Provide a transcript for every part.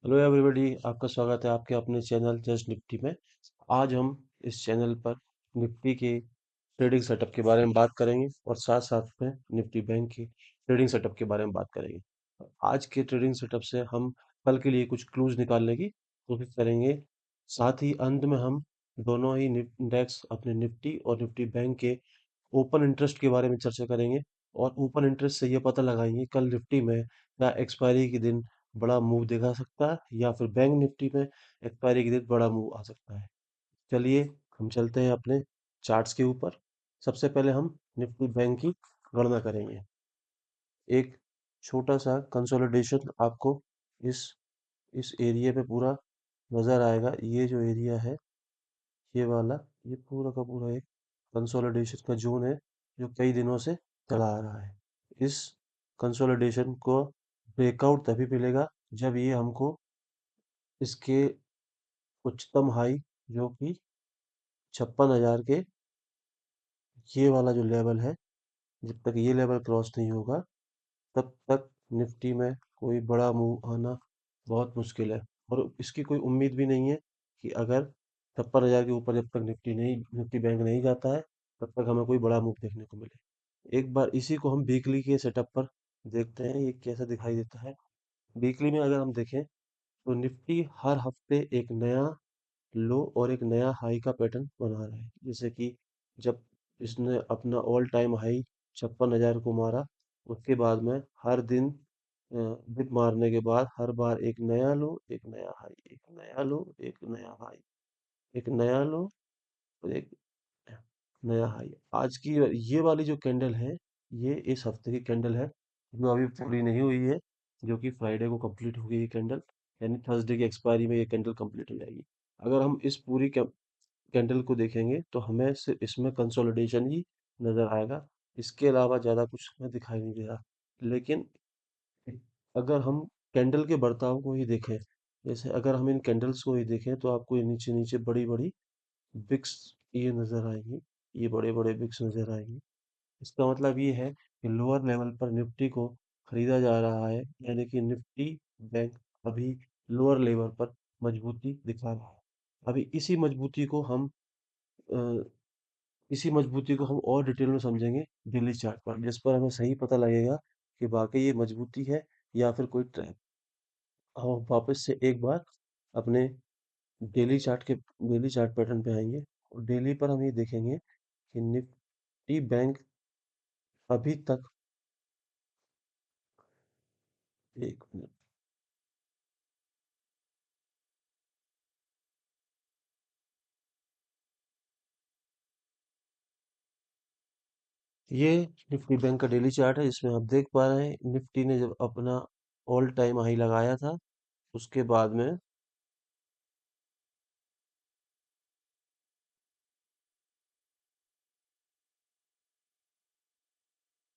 Hello everybody, आपका स्वागत है आपके अपने चैनल जस्ट निफ्टी में। आज हम इस चैनल पर निफ्टी के ट्रेडिंग सेटअप के बारे में बात करेंगे और साथ साथ में निफ्टी बैंक के ट्रेडिंग सेटअप के बारे में बात करेंगे। आज के ट्रेडिंग सेटअप से हम कल के लिए कुछ क्लूज निकालने की कोशिश करेंगे। साथ ही अंत में हम दोनों ही इंडेक्स अपने निफ्टी और निफ्टी बैंक के ओपन इंटरेस्ट के बारे में चर्चा करेंगे और ओपन इंटरेस्ट से ये पता लगाएंगे कल निफ्टी में क्या एक्सपायरी के दिन बड़ा मूव दिखा सकता है या फिर बैंक निफ्टी में एक्सपायरी के दिन बड़ा मूव आ सकता है। चलिए हम चलते हैं अपने चार्ट्स के ऊपर। सबसे पहले हम निफ्टी बैंक की गणना करेंगे। एक छोटा सा कंसोलिडेशन आपको इस इस एरिया पे पूरा नजर आएगा। ये जो एरिया है, ये वाला, ये पूरा का पूरा एक कंसोलिडेशन का जोन है जो कई दिनों से चला आ रहा है। इस कंसोलिडेशन को ब्रेकआउट तभी मिलेगा जब ये हमको इसके उच्चतम हाई जो कि 56,000 के, ये वाला जो लेवल है, जब तक ये लेवल क्रॉस नहीं होगा तब तक निफ्टी में कोई बड़ा मूव आना बहुत मुश्किल है। और इसकी कोई उम्मीद भी नहीं है कि अगर 56,000 के ऊपर जब तक निफ्टी बैंक नहीं जाता है तब तक हमें कोई बड़ा मूव देखने को मिले। एक बार इसी को हम वीकली के सेटअप पर देखते हैं, ये कैसा दिखाई देता है। वीकली में अगर हम देखें तो निफ्टी हर हफ्ते एक नया लो और एक नया हाई का पैटर्न बना रहा है। जैसे कि जब इसने अपना ऑल टाइम हाई 56,000 को मारा, उसके बाद में हर दिन डिप मारने के बाद हर बार एक नया लो, एक नया हाई, एक नया लो, एक नया हाई, एक नया लो और एक नया हाई। आज की ये वाली जो कैंडल है, ये इस हफ्ते की कैंडल है जो अभी पूरी नहीं हुई है, जो कि फ्राइडे को कंप्लीट होगी ये कैंडल। यानी थर्सडे की एक्सपायरी में ये कैंडल कंप्लीट हो जाएगी। अगर हम इस पूरी कैंडल को देखेंगे तो हमें सिर्फ इसमें कंसोलिडेशन ही नजर आएगा। इसके अलावा ज्यादा कुछ हमें दिखाई नहीं दे रहा। लेकिन अगर हम कैंडल के बर्ताव को ही देखें, जैसे अगर हम इन कैंडल्स को ही देखें तो आपको ये नीचे नीचे बड़ी बड़ी बिक्स ये नजर आएंगी, ये बड़े बड़े बिक्स नजर आएंगी। इसका मतलब ये है कि लोअर लेवल पर निफ्टी को खरीदा जा रहा है, यानी कि निफ्टी बैंक अभी लोअर लेवल पर मजबूती दिखा रहा है। अभी अ, इसी मजबूती को हम और डिटेल में समझेंगे डेली चार्ट पर, जिस पर हमें सही पता लगेगा कि वाकई ये मजबूती है या फिर कोई ट्रैप। हम वापस से एक बार अपने डेली चार्ट पैटर्न पे आएंगे और डेली पर हम ये देखेंगे कि निफ्टी बैंक अभी तक, एक मिनट, ये निफ्टी बैंक का डेली चार्ट है जिसमें आप देख पा रहे हैं निफ्टी ने जब अपना ऑल टाइम हाई लगाया था, उसके बाद में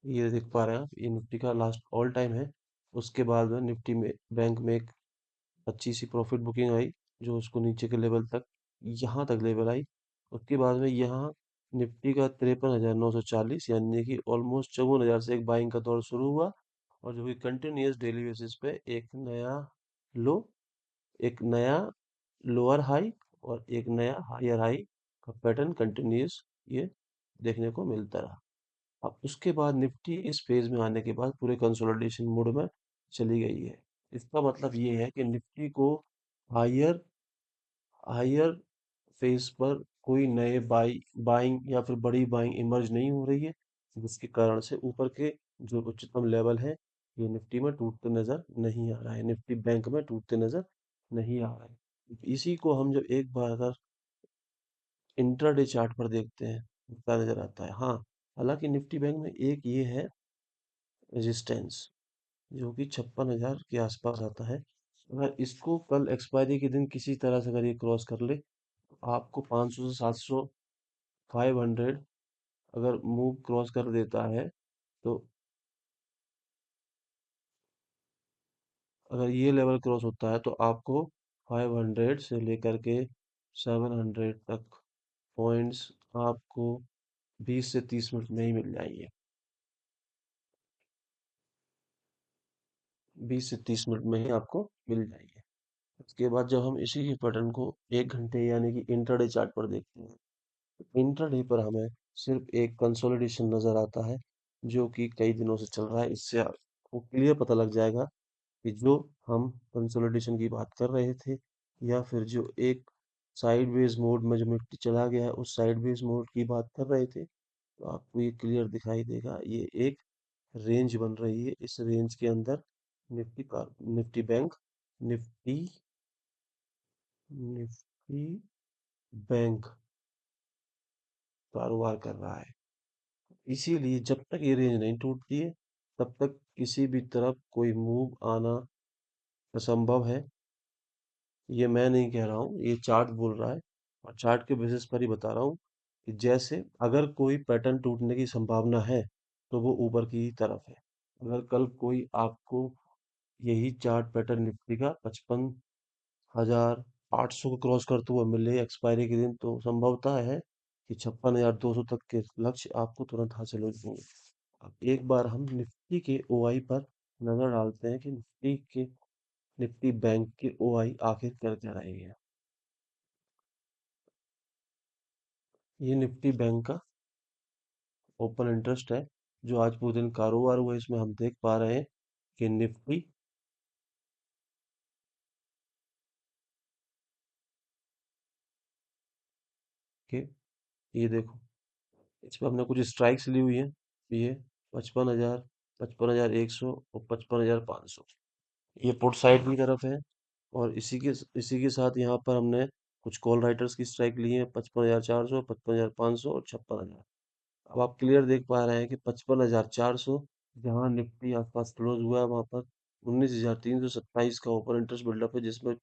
ये देख पा रहे हैं आप, ये निफ्टी का लास्ट ऑल टाइम है। उसके बाद में निफ्टी में बैंक में एक अच्छी सी प्रॉफिट बुकिंग आई जो उसको नीचे के लेवल तक, यहाँ तक लेवल आई। उसके बाद में यहाँ निफ्टी का 53,940, यानी कि ऑलमोस्ट 54,000 से एक बाइंग का दौर शुरू हुआ और जो कि कंटिन्यूअस डेली बेसिस पे एक नया लो, एक नया लोअर हाई और एक नया हायर हाई का पैटर्न कंटिन्यूअस ये देखने को मिलता रहा। अब उसके बाद निफ्टी इस फेज में आने के बाद पूरे कंसोलिडेशन मोड में चली गई है। इसका मतलब ये है कि निफ्टी को हायर हायर फेज पर कोई नए बाइंग या फिर बड़ी बाइंग इमर्ज नहीं हो रही है, जिसके कारण से ऊपर के जो उच्चतम लेवल है ये निफ्टी में टूटते नजर नहीं आ रहा है, निफ्टी बैंक में टूटते नजर नहीं आ रहा है। इसी को हम जब एक बार अगर इंट्राडे चार्ट पर देखते हैं तो नजर आता है। हाँ, हालांकि निफ्टी बैंक में एक ये है रेजिस्टेंस जो कि 56,000 के आसपास आता है। अगर इसको कल एक्सपायरी के दिन किसी तरह से अगर ये क्रॉस कर ले तो आपको 500 से 700, 500 अगर मूव क्रॉस कर देता है तो, अगर ये लेवल क्रॉस होता है तो आपको 500 से लेकर के 700 तक पॉइंट्स आपको 20 से 30 मिनट में ही मिल जाएंगे। 20 से 30 मिनट में ही आपको मिल जाएंगे। उसके बाद जब हम इसी के पैटर्न को 1 घंटे यानी कि इंट्राडे चार्ट पर देखते हैं, तो इंट्राडे पर हमें सिर्फ एक कंसोलिडेशन नजर आता है जो कि कई दिनों से चल रहा है। इससे आपको क्लियर पता लग जाएगा कि जो हम कंसोलिडेशन की बात कर रहे थे या फिर जो एक साइडवेज मोड में जो निफ्टी चला गया है उस साइडवेज मोड की बात कर रहे थे, तो आपको ये क्लियर दिखाई देगा। ये एक रेंज बन रही है, इस रेंज के अंदर Nifty bank Nifty Nifty bank कारोबार कर रहा है। इसीलिए जब तक ये रेंज नहीं टूटती है तब तक किसी भी तरफ कोई मूव आना असंभव है। ये मैं नहीं कह रहा हूँ, ये चार्ट बोल रहा है और चार्ट के बेसिस पर ही बता रहा हूँ कि जैसे अगर कोई पैटर्न टूटने की संभावना है तो वो ऊपर की तरफ है। अगर कल कोई आपको यही चार्ट पैटर्न निफ्टी का 55,800 को क्रॉस करते हुए मिले एक्सपायरी के दिन, तो संभवतः है कि 56,200 तक के लक्ष्य आपको तुरंत हासिल हो जाएंगे। अब एक बार हम निफ्टी के ओआई पर नजर डालते हैं कि निफ्टी बैंक के ओआई आखिर कर क्या रहे हैं। ये निफ्टी बैंक का ओपन इंटरेस्ट है जो आज पूरे दिन कारोबार हुआ। इसमें हम देख पा रहे हैं कि निफ्टी के, ये देखो, इसमें हमने कुछ स्ट्राइक्स ली हुई है। ये 55,000, 55,100 और 55,500, ये पुट साइड की तरफ है। और इसी के साथ यहाँ पर हमने कुछ कॉल राइटर्स की स्ट्राइक ली है, 55,400, 55,500 और 56,000। अब आप क्लियर देख पा रहे हैं कि 55,400 जहाँ निफ्टी आसपास क्लोज हुआ है वहां पर 19,327 का ओपन इंटरेस्ट बिल्डअप है, जिसमें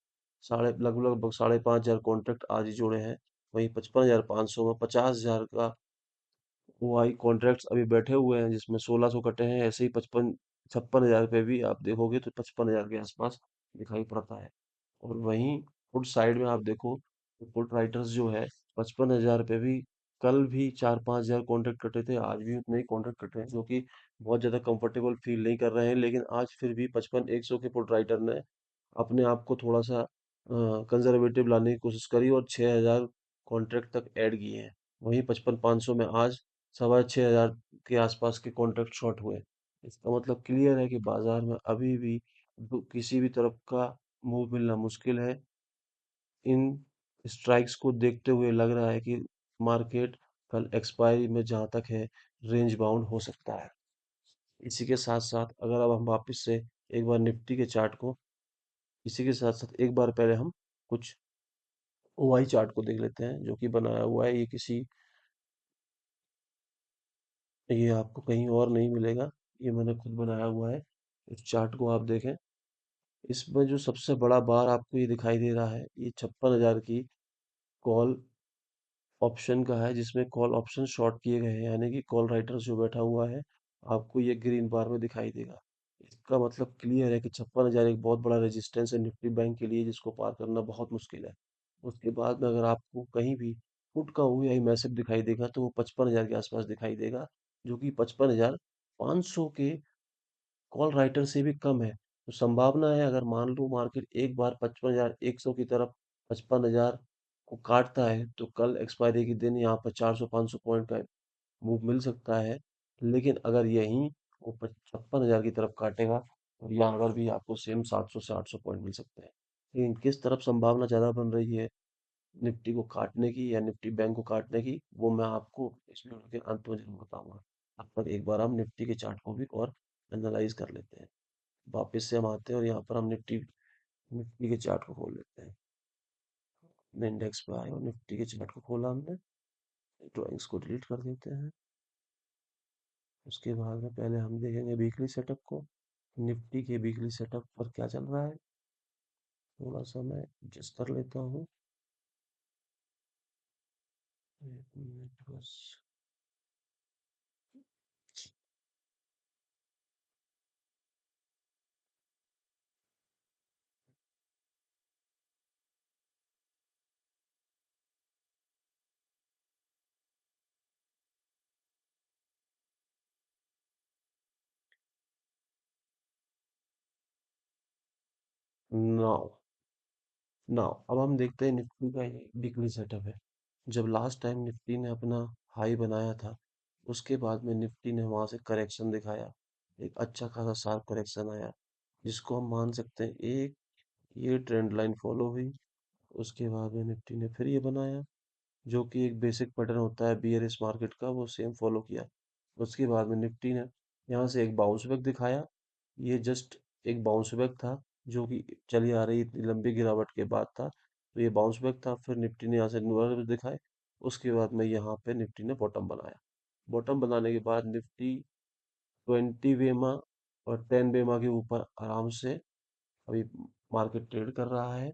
लगभग लगभग 5,500 कॉन्ट्रैक्ट आज ही जुड़े हैं। वहीं 55,500 में 50,000 का ओआई कॉन्ट्रैक्ट्स अभी बैठे हुए हैं, जिसमें 1,600 कटे हैं। ऐसे ही 56,000 पे भी आप देखोगे तो 55,000 के आसपास दिखाई पड़ता है। और वहीं पुट साइड में आप देखो तो पुट राइटर्स जो है 55,000 पे भी कल भी 4-5 हजार कॉन्ट्रैक्ट कटे थे, आज भी उतने ही कॉन्ट्रैक्ट कटे हैं, जो कि बहुत ज्यादा कंफर्टेबल फील नहीं कर रहे हैं। लेकिन आज फिर भी 55,100 के पुट राइटर ने अपने आप को थोड़ा सा कंजर्वेटिव लाने की कोशिश करी और 6,000 कॉन्ट्रैक्ट तक ऐड किए हैं। वहीं 55,500 में आज 6,500 के आसपास के कॉन्ट्रैक्ट शॉर्ट हुए। इसका मतलब क्लियर है कि बाजार में अभी भी किसी भी तरफ का मूव मिलना मुश्किल है। इन स्ट्राइक्स को देखते हुए लग रहा है कि मार्केट कल एक्सपायरी में जहां तक है रेंज बाउंड हो सकता है। इसी के साथ साथ अगर अब हम वापस से एक बार निफ्टी के चार्ट को, इसी के साथ साथ एक बार पहले हम कुछ ओआई चार्ट को देख लेते हैं जो कि बनाया हुआ है। ये आपको कहीं और नहीं मिलेगा, ये मैंने खुद बनाया हुआ है। इस चार्ट को आप देखें, इसमें जो सबसे बड़ा बार आपको ये दिखाई दे रहा है ये 56,000 की कॉल ऑप्शन का है, जिसमें कॉल ऑप्शन शॉर्ट किए गए हैं, यानी कि कॉल राइटर जो बैठा हुआ है आपको ये ग्रीन बार में दिखाई देगा। इसका मतलब क्लियर है कि 56,000 एक बहुत बड़ा रेजिस्टेंस है निफ्टी बैंक के लिए, जिसको पार करना बहुत मुश्किल है। उसके बाद में अगर आपको कहीं भी पुट का हुआ ही मैसेज दिखाई देगा तो वो 55,000 के आसपास दिखाई देगा, जो कि 55,500 के कॉल राइटर से भी कम है। तो संभावना है अगर मान लो मार्केट एक बार 55,100 की तरफ 55,000 को काटता है तो कल एक्सपायरी के दिन यहाँ पर 400-500 पॉइंट का मूव मिल सकता है। लेकिन अगर यहीं वो 56,000 की तरफ काटेगा तो यहाँ पर भी आपको सेम 700 से 800 पॉइंट मिल सकते हैं। लेकिन किस तरफ संभावना ज़्यादा बन रही है निफ्टी को काटने की या निफ्टी बैंक को काटने की, वो मैं आपको इस वीडियो के अंत में जरूर बताऊंगा। अब तक एक बार हम निफ्टी के चार्ट को भी और एनालाइज कर लेते हैं। वापस से हम आते हैं और यहाँ पर हम निफ्टी निफ्टी के चार्ट को खोल लेते हैं। अपने इंडेक्स पे आए और निफ्टी के चार्ट को खोला हमने, ड्राइंग्स को डिलीट कर देते हैं। उसके बाद में पहले हम देखेंगे वीकली सेटअप को। निफ्टी के वीकली सेटअप पर क्या चल रहा है, थोड़ा सा मैं एडजस्ट कर लेता हूँ। एक मिनट बस। नाउ नाउ अब हम देखते हैं निफ्टी का ये वीकली सेटअप है। जब लास्ट टाइम निफ्टी ने अपना हाई बनाया था, उसके बाद में निफ्टी ने वहां से करेक्शन दिखाया। एक अच्छा खासा शार्प करेक्शन आया, जिसको हम मान सकते हैं एक ये ट्रेंड लाइन फॉलो हुई। उसके बाद में निफ्टी ने फिर ये बनाया, जो कि एक बेसिक पैटर्न होता है बियरिश मार्केट का, वो सेम फॉलो किया। उसके बाद में निफ्टी ने यहाँ से एक बाउंस बैक दिखाया। ये जस्ट एक बाउंस बैक था, जो कि चली आ रही इतनी लंबी गिरावट के बाद था। तो ये बाउंस बैक था, फिर निफ्टी ने यहाँ से नूरल दिखाए। उसके बाद में यहाँ पे निफ्टी ने बॉटम बनाया। बॉटम बनाने के बाद निफ्टी 20 बेमा और 10 बेमा के ऊपर आराम से अभी मार्केट ट्रेड कर रहा है।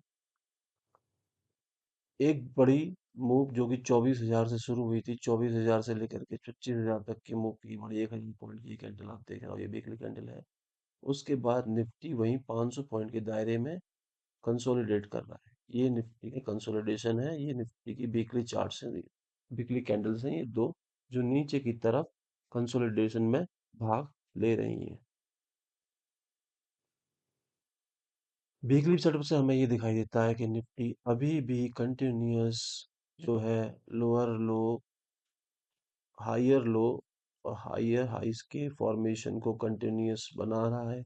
एक बड़ी मूव जो कि 24,000 से शुरू हुई थी, 24,000 से लेकर के 25,000 तक की मूव की बड़ी 1,000 पॉइंट की कैंडल आप देख रहे हो, ये वीकली कैंडल है। उसके बाद निफ्टी वहीं 500 पॉइंट के दायरे में कंसोलिडेट कर रहा है। ये निफ्टी की कंसोलिडेशन है, ये निफ्टी की वीकली चार्ट्स हैं, वीकली कैंडल्स हैं ये दो, जो नीचे की तरफ कंसोलिडेशन में भाग ले रही हैं। वीकली सेटअप से हमें ये दिखाई देता है कि निफ्टी अभी भी कंटिन्यूअस जो है लोअर लो, हायर लो और हायर हाइस के फॉर्मेशन को कंटिन्यूअस बना रहा है।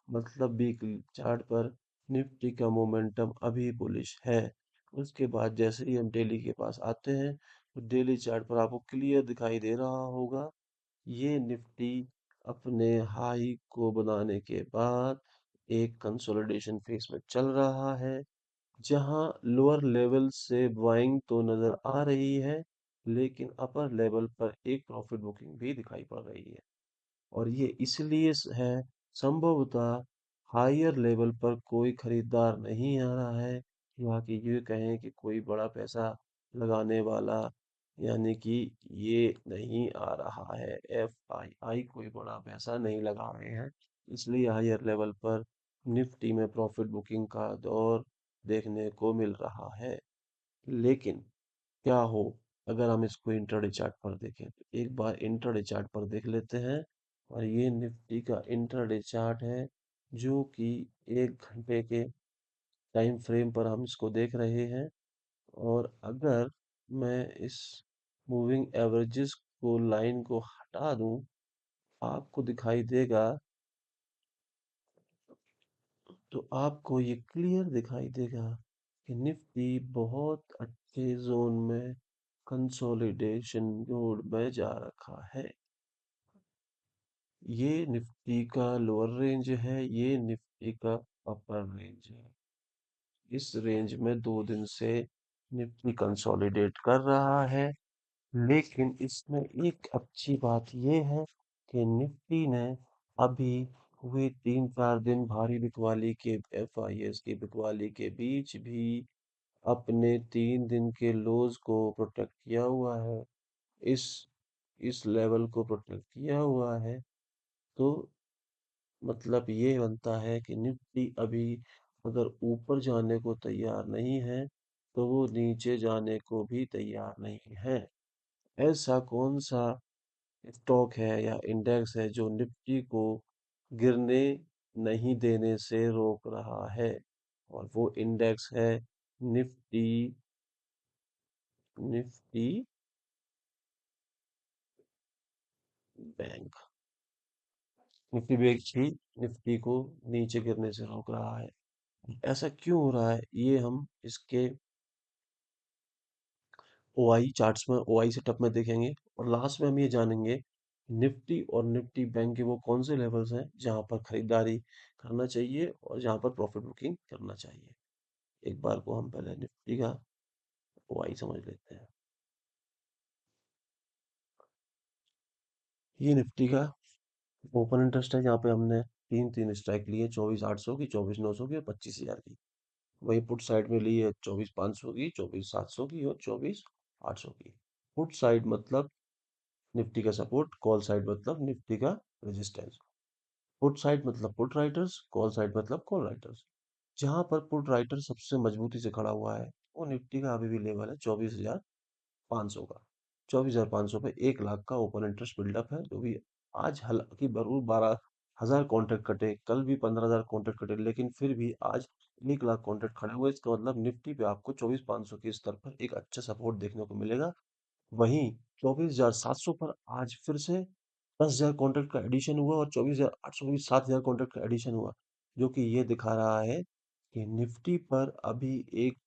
मतलब वीकली चार्ट पर निफ्टी का मोमेंटम अभी बुलिश है। उसके बाद जैसे ही हम डेली के पास आते हैं, तो डेली चार्ट पर आपको क्लियर दिखाई दे रहा होगा, ये निफ्टी अपने हाई को बनाने के बाद एक कंसोलिडेशन फेज में चल रहा है, जहां लोअर लेवल से बाइंग तो नजर आ रही है, लेकिन अपर लेवल पर एक प्रॉफिट बुकिंग भी दिखाई पड़ रही है। और ये इसलिए है, संभवतः हायर लेवल पर कोई खरीदार नहीं आ रहा है, या कि ये कहें कि कोई बड़ा पैसा लगाने वाला, यानी कि ये नहीं आ रहा है, FII कोई बड़ा पैसा नहीं लगा रहे हैं। इसलिए हायर लेवल पर निफ्टी में प्रॉफिट बुकिंग का दौर देखने को मिल रहा है। लेकिन क्या हो अगर हम इसको इंट्राडे चार्ट पर देखें, तो एक बार इंट्राडे चार्ट पर देख लेते हैं। और ये निफ्टी का इंट्राडे चार्ट है, जो कि 1 घंटे के टाइम फ्रेम पर हम इसको देख रहे हैं। और अगर मैं इस मूविंग एवरेजेस को लाइन को हटा दूं, आपको दिखाई देगा, तो आपको ये क्लियर दिखाई देगा कि निफ्टी बहुत अच्छे जोन में कंसोलिडेशन मोड में जा रखा है। ये निफ्टी का लोअर रेंज है, ये निफ्टी का अपर रेंज है। इस रेंज में 2 दिन से निफ्टी कंसोलिडेट कर रहा है। लेकिन इसमें एक अच्छी बात ये है कि निफ्टी ने अभी हुए 3-4 दिन भारी बिकवाली के FIS की बिकवाली के बीच भी अपने 3 दिन के लोज को प्रोटेक्ट किया हुआ है। इस इस लेवल को प्रोटेक्ट किया हुआ है। तो मतलब ये बनता है कि निफ्टी अभी अगर ऊपर जाने को तैयार नहीं है, तो वो नीचे जाने को भी तैयार नहीं है। ऐसा कौन सा स्टॉक है या इंडेक्स है जो निफ्टी को गिरने नहीं देने से रोक रहा है? और वो इंडेक्स है Nifty Nifty bank. Nifty bank ही निफ्टी को नीचे गिरने से रोक रहा है। ऐसा क्यों हो रहा है, ये हम इसके OI चार्ट्स में, OI सेटअप में देखेंगे। और लास्ट में हम ये जानेंगे निफ्टी और निफ्टी बैंक के वो कौन से लेवल्स हैं जहां पर खरीदारी करना चाहिए और जहां पर प्रॉफिट बुकिंग करना चाहिए। एक बार को हम पहले निफ्टी का OI समझ लेते हैं। ये निफ्टी का ओपन इंटरेस्ट है, जहाँ पे हमने तीन तीन स्ट्राइक लिए, 24,800 की, 24,900 की और 25,000 की। वही पुट साइड में ली है 24,500 की, 24,700 की और 24,800 की। पुट साइड मतलब निफ्टी का सपोर्ट, कॉल साइड मतलब निफ्टी का रेजिस्टेंस। पुट साइड मतलब पुट राइटर्स, कॉल साइड मतलब कॉल राइटर्स। जहां पर पुट राइटर सबसे मजबूती से खड़ा हुआ है, वो निफ्टी का अभी भी लेवल है 24,500 का। 24,500 पे 1 लाख का ओपन इंटरेस्ट बिल्डअप है, जो भी आज हालांकि जरूर 12,000 कॉन्ट्रैक्ट कटे, कल भी 15,000 कॉन्ट्रैक्ट कटे, लेकिन फिर भी आज 1 लाख कॉन्ट्रैक्ट खड़े हुए, इसका मतलब निफ्टी पे आपको 24,500 के स्तर पर एक अच्छा सपोर्ट देखने को मिलेगा। वहीं 24,700 पर आज फिर से 10,000 कॉन्ट्रैक्ट का एडिशन हुआ और 24,800 भी 7,000 कॉन्ट्रैक्ट का एडिशन हुआ, जो कि ये दिखा रहा है कि निफ्टी पर अभी एक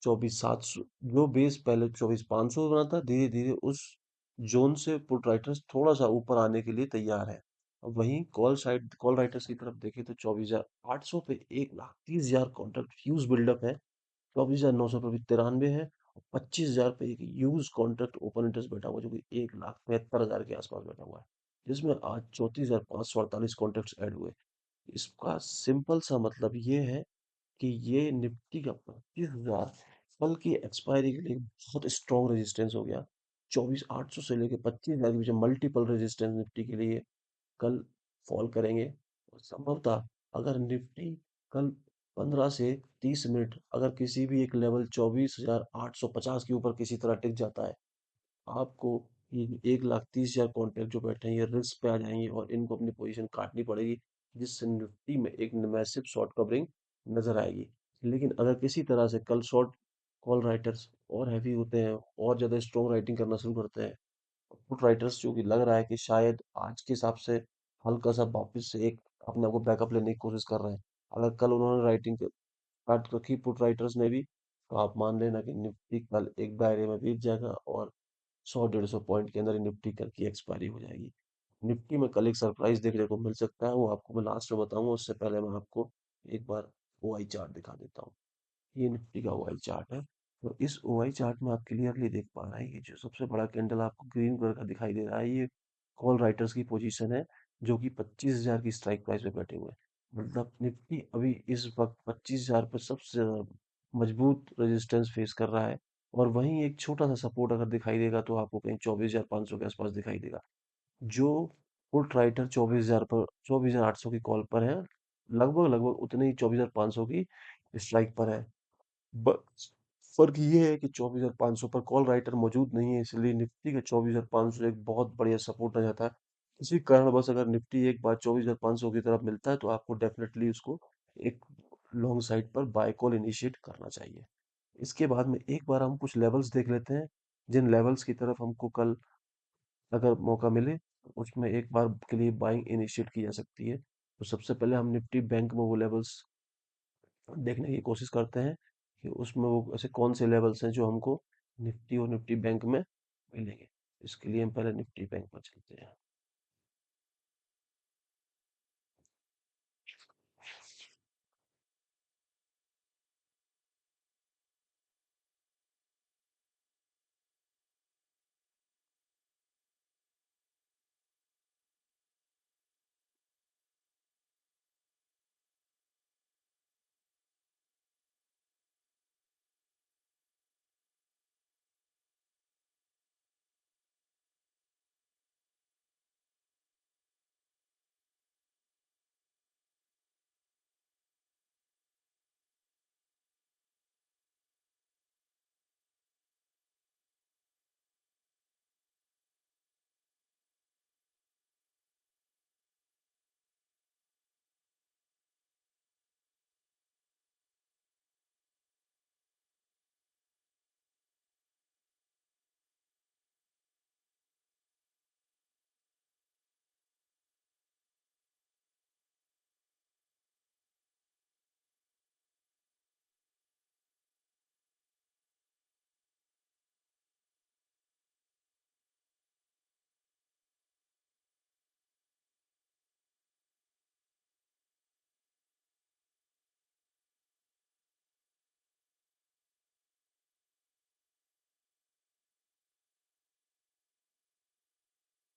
24,700 जो बेस पहले 24,500 बना था, धीरे धीरे उस जोन से पुट राइटर्स थोड़ा सा ऊपर आने के लिए तैयार है। अब वहीं कॉल राइटर्स की तरफ देखें तो 24,800 पे 1,30,000 कॉन्ट्रैक्ट ह्यूज बिल्डअप है। 24,900 पे भी 93 है और 25,000 पे एक ह्यूज कॉन्ट्रैक्ट ओपन इंटरेस्ट बैठा हुआ है, जो कि 1,73,000 के आसपास बैठा हुआ है, जिसमें आज 34,548 कॉन्ट्रैक्ट्स ऐड हुए। इसका सिंपल सा मतलब ये है कि ये निफ्टी का 25,000 कल की एक्सपायरी के लिए बहुत स्ट्रॉन्ग रेजिस्टेंस हो गया। 24,800 से लेके 25,000 के बीच मल्टीपल रेजिस्टेंस निफ्टी के लिए कल फॉल करेंगे। और संभवतः अगर निफ्टी कल 15 से 30 मिनट अगर किसी भी एक लेवल 24,850 के ऊपर किसी तरह टिक जाता है, आपको ये 1,30,000 कॉन्ट्रैक्ट जो बैठे हैं ये रिस्क पे आ जाएंगे और इनको अपनी पोजीशन काटनी पड़ेगी, जिससे निफ्टी में एक मैसिव शॉर्ट कवरिंग नजर आएगी। लेकिन अगर किसी तरह से कल शॉर्ट कॉल राइटर्स और हैवी होते हैं और ज्यादा स्ट्रॉन्ग राइटिंग करना शुरू करते हैं, पुट राइटर्स जो कि लग रहा है कि शायद आज के हिसाब से हल्का सा वापस से एक अपने आप को बैकअप लेने की कोशिश कर रहे हैं, अगर कल उन्होंने राइटिंग स्टार्ट रखी पुट राइटर्स ने भी, तो आप मान लेना कि निफ्टी कल एक दायरे में बीत जाएगा और 100-150 पॉइंट के अंदर ही निफ्टी कल की एक्सपायरी हो जाएगी। निफ्टी में कल एक सरप्राइज देखने को मिल सकता है, वो आपको मैं लास्ट में बताऊंगा, उससे पहले मैं आपको एक बार ओआई चार्ट दिखा देता हूँ। ये निफ्टी का ओआई चार्ट है। तो इस ओआई चार्ट में आप क्लियरली देख पा रहे हैं कि जो सबसे बड़ा कैंडल आपको ग्रीन कलर का दिखाई दे रहा है, ये कॉल राइटर्स की पोजीशन है, जो कि 25,000 की स्ट्राइक प्राइस पे बैठे हुए हैं। मतलब निफ्टी अभी इस वक्त 25,000 पर सबसे ज्यादा मजबूत रेजिस्टेंस फेस कर रहा है। और वहीं एक छोटा सा सपोर्ट अगर दिखाई देगा तो आपको कहीं 24,500 के आसपास दिखाई देगा, जो पुट राइटर 24,000 पर 24,800 की कॉल पर है, लगभग लगभग उतने ही 24,500 की स्ट्राइक पर है। बस फर्क ये है कि 24,500 पर कॉल राइटर मौजूद नहीं है, इसलिए निफ्टी का 24,500 एक बहुत बढ़िया सपोर्ट आ जाता है। इसी कारण बस अगर निफ्टी एक बार 24,500 की तरफ मिलता है तो आपको डेफिनेटली उसको एक लॉन्ग साइड पर बाय कॉल इनिशिएट करना चाहिए। इसके बाद में एक बार हम कुछ लेवल्स देख लेते हैं, जिन लेवल्स की तरफ हमको कल अगर मौका मिले तो उसमें एक बार के लिए बाइंग इनिशिएट की जा सकती है। तो सबसे पहले हम निफ्टी बैंक में वो लेवल्स देखने की कोशिश करते हैं कि उसमें वो ऐसे कौन से लेवल्स हैं जो हमको निफ्टी और निफ्टी बैंक में मिलेंगे। इसके लिए हम पहले निफ्टी बैंक पर चलते हैं।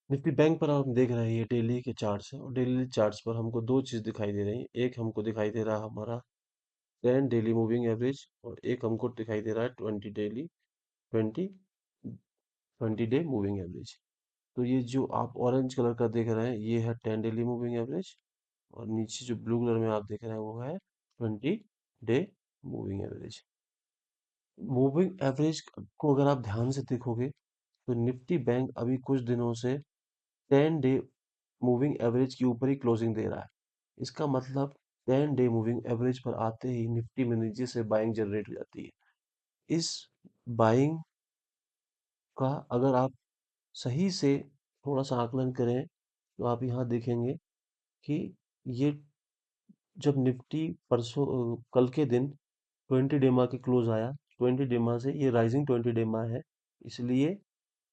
निफ्टी बैंक पर आप देख रहे हैं ये डेली के चार्ट्स हैं, और डेली चार्ट्स पर हमको दो चीज़ दिखाई दे रही है। एक हमको दिखाई दे रहा है हमारा 10 डेली मूविंग एवरेज, और एक हमको दिखाई दे रहा है 20 ट्वेंटी डे मूविंग एवरेज। तो ये जो आप ऑरेंज कलर का देख रहे हैं ये है 10 डेली मूविंग एवरेज, और नीचे जो ब्लू कलर में आप देख रहे हैं वो है 20 day moving average. Moving average को अगर आप ध्यान से देखोगे तो निफ्टी बैंक अभी कुछ दिनों से 10 डे मूविंग एवरेज के ऊपर ही क्लोजिंग दे रहा है। इसका मतलब 10 डे मूविंग एवरेज पर आते ही निफ्टी में नीचे से बाइंग जनरेट हो जाती है। इस बाइंग का अगर आप सही से थोड़ा सा आकलन करें तो आप यहाँ देखेंगे कि ये जब निफ्टी परसों कल के दिन 20 डेमा के क्लोज आया, 20 डेमा से ये राइजिंग 20 डेमा है, इसलिए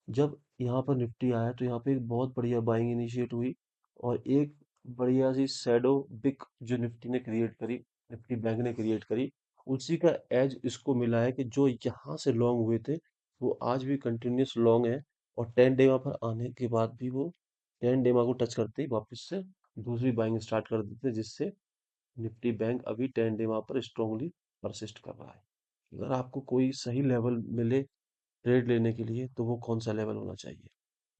जब यहाँ पर निफ्टी आया तो यहाँ पे एक बहुत बढ़िया बाइंग इनिशिएट हुई और एक बढ़िया सी शैडो बिग जो निफ्टी ने क्रिएट करी, निफ्टी बैंक ने क्रिएट करी, उसी का एज इसको मिला है कि जो यहाँ से लॉन्ग हुए थे वो आज भी कंटिन्यूस लॉन्ग है और 10 डेमा पर आने के बाद भी वो 10 डेमा को टच करते ही वापस से दूसरी बाइंग स्टार्ट कर देते, जिससे निफ्टी बैंक अभी 10 डेमा पर स्ट्रांगली परसिस्ट कर रहा है। अगर आपको कोई सही लेवल मिले ट्रेड लेने के लिए तो वो कौन सा लेवल होना चाहिए?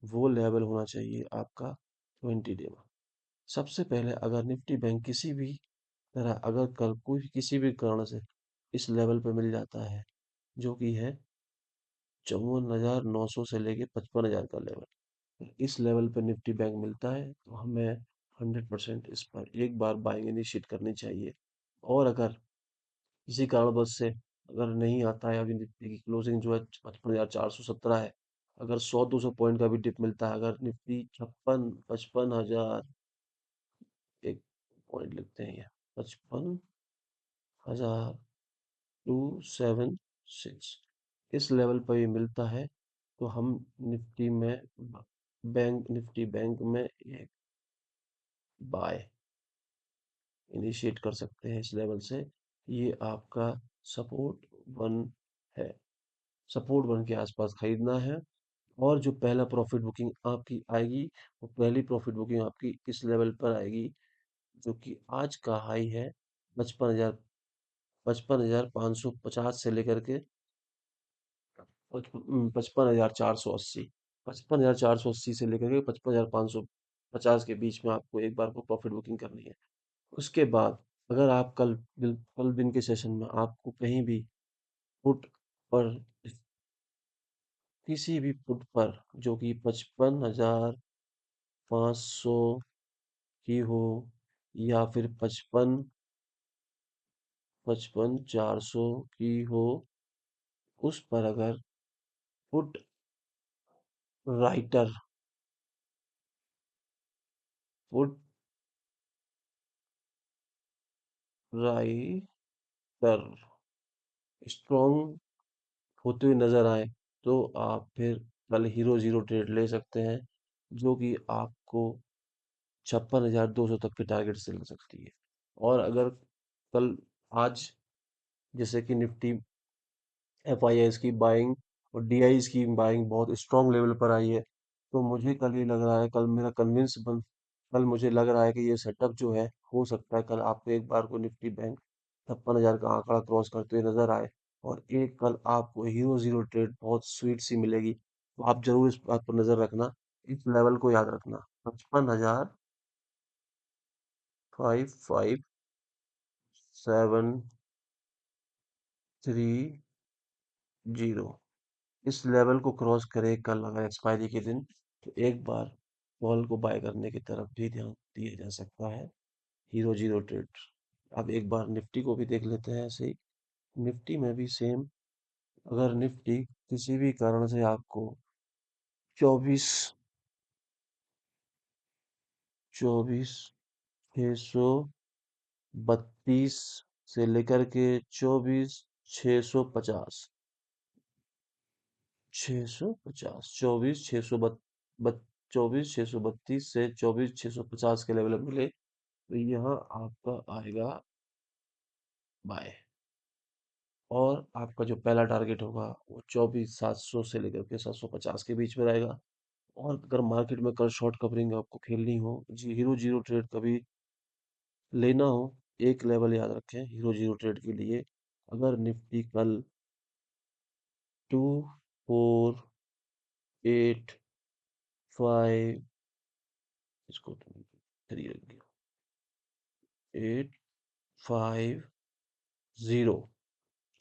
वो लेवल होना चाहिए आपका 20 डेमा। सबसे पहले अगर निफ्टी बैंक किसी भी तरह अगर कल कोई किसी भी कारण से इस लेवल पे मिल जाता है जो कि है 54,900 से लेके 55,000 का लेवल, इस लेवल पे निफ्टी बैंक मिलता है तो हमें 100% इस पर एक बार बाइंग इनिशिएट करनी चाहिए। और अगर किसी कारणवश से अगर नहीं आता है, अभी निफ्टी की क्लोजिंग जो है 55,417 है, अगर 100-200 पॉइंट का भी डिप मिलता है, अगर निफ्टी 55,000 एक पॉइंट लिखते हैं, ये 55,276 इस लेवल पर ये मिलता है तो हम निफ्टी में निफ्टी बैंक में एक बाय इनिशिएट कर सकते हैं इस लेवल से। ये आपका सपोर्ट वन है, सपोर्ट वन के आसपास खरीदना है। और जो पहला प्रॉफिट बुकिंग आपकी आएगी वो पहली प्रॉफिट बुकिंग आपकी इस लेवल पर आएगी जो कि आज का हाई है 55,550 से लेकर के 55,480, 55,480 से लेकर के 55,550 के बीच में आपको एक बार को प्रॉफिट बुकिंग करनी है। उसके बाद अगर आप कल दिन के सेशन में आपको कहीं भी पुट पर किसी भी पुट पर जो कि 55,500 की हो या फिर 55,400 की हो, उस पर अगर put writer put writer strong होते हुए नजर आए तो आप फिर कल हीरो जीरो ट्रेड ले सकते हैं जो कि आपको 56,200 तक की टारगेट से मिल सकती है। और अगर कल आज जैसे कि निफ्टी एफआईआईस की बाइंग और डीआईस की बाइंग बहुत स्ट्रांग लेवल पर आई है तो मुझे कल ये लग रहा है, कल मेरा कल मुझे लग रहा है कि ये सेटअप जो है हो सकता है कल आपको एक बार को निफ्टी बैंक 56,000 का आंकड़ा क्रॉस करते हुए नजर आए और एक कल आपको हीरो जीरो ट्रेड बहुत स्वीट सी मिलेगी, तो आप जरूर इस बात पर नजर रखना, इस लेवल को याद रखना 55,557,3 इस लेवल को क्रॉस करे कल अगर एक्सपायरी के दिन तो एक बार कॉल को बाय करने की तरफ भी ध्यान दिया जा सकता है हीरो जीरो ट्रेड। अब एक बार निफ्टी को भी देख लेते हैं ऐसे ही। निफ्टी में भी सेम, अगर निफ्टी किसी भी कारण से आपको 24,632 से लेकर के 24,650 24,632 से 24,650 के लेवल मिले तो यहाँ आपका आएगा बाय। और आपका जो पहला टारगेट होगा वो 24,700 से लेकर के 750 के बीच में रहेगा। और अगर मार्केट में कल शॉर्ट कवरिंग आपको खेलनी हो, जी हीरो जीरो ट्रेड कभी लेना हो, एक लेवल याद रखें हीरो जीरो ट्रेड के लिए। अगर निफ्टी कल 24,850, इसको 3 रख दिया, 850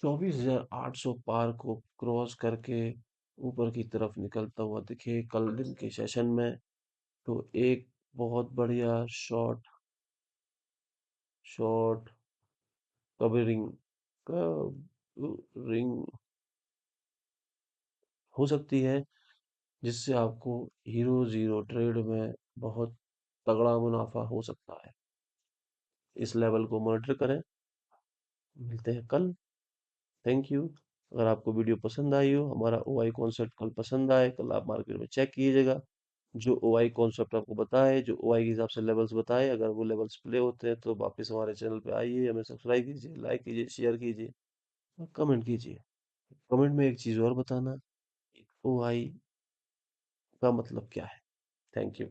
24,800 पार को क्रॉस करके ऊपर की तरफ निकलता हुआ दिखे कल दिन के सेशन में तो एक बहुत बढ़िया शॉट शॉर्ट कवरिंग हो सकती है, जिससे आपको हीरो जीरो ट्रेड में बहुत तगड़ा मुनाफा हो सकता है। इस लेवल को मॉनिटर करें। मिलते हैं कल। Thank you. अगर आपको वीडियो पसंद आई हो, हमारा ओआई कॉन्सेप्ट कल पसंद आए, कल आप मार्केट में चेक कीजिएगा। जो ओआई कॉन्सेप्ट आपको बताए, जो ओआई के हिसाब से लेवल्स बताए, अगर वो लेवल्स प्ले होते हैं तो वापस हमारे चैनल पे आइए, हमें सब्सक्राइब कीजिए, लाइक कीजिए, शेयर कीजिए और कमेंट कीजिए। कमेंट में एक चीज़ और बताना, ओआई का मतलब क्या है। Thank you.